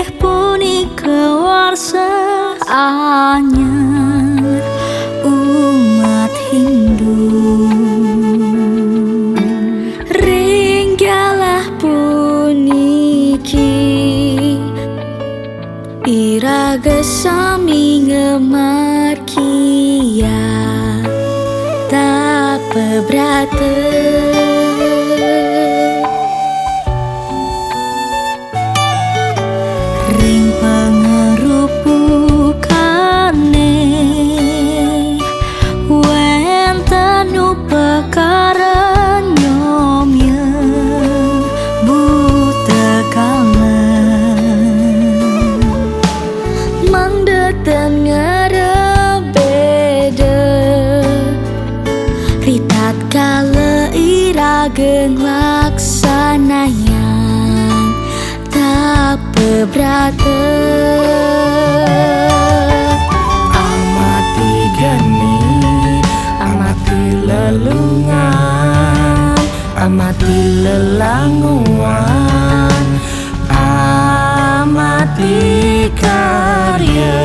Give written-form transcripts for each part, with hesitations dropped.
inggih punika warsa anyar umat Hindu. Ringgalah puniki iraga sami ngemarkia tak pebrata. Ring pangerupukane wenten upakara nyomya buta kalan mangdeten ngerebeda ritat kala irageng laksanayan tak pebrata. Amati geni, amati lelungan, amati lelanguan, amati karya.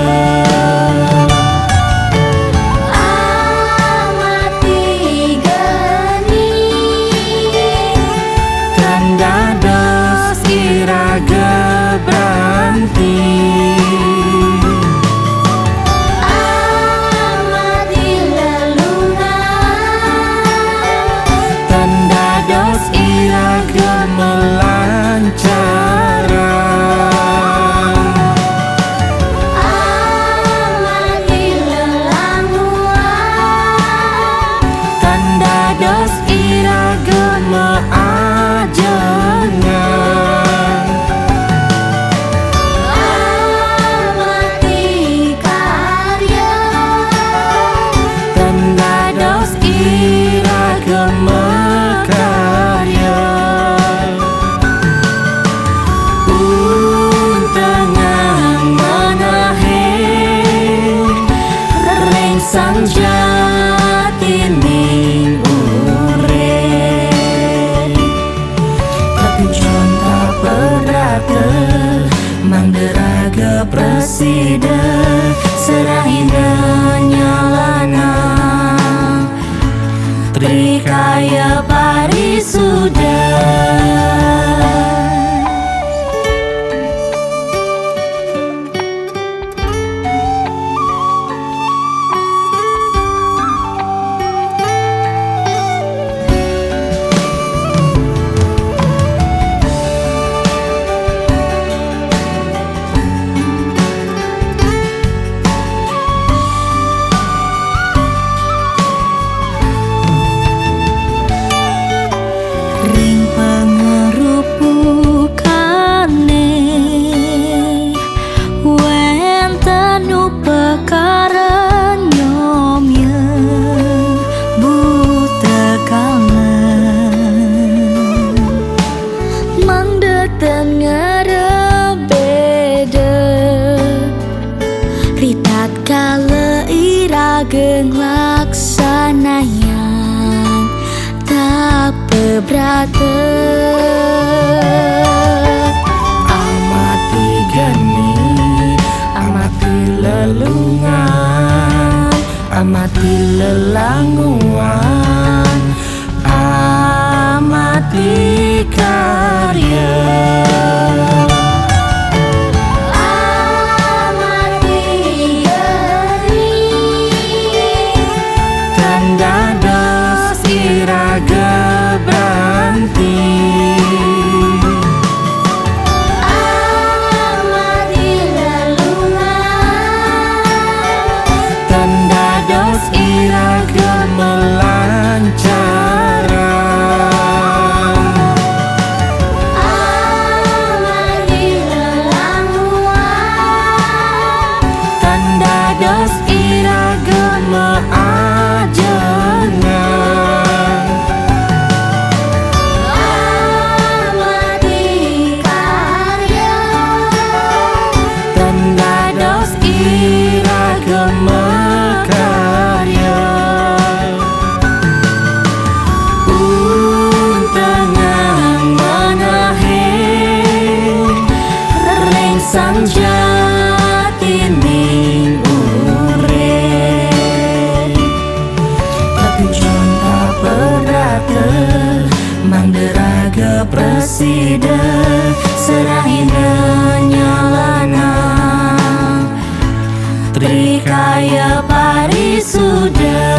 Sang jati ning urip tapi conta perata mangderaga presida serahina nyalana trikaya parisuda. Ritat kala irageng laksanayan tak pebrata. Amati geni, amati lelungan, amati lelanguan, amati karya. presiden serahina nyalana Trikaya parisuda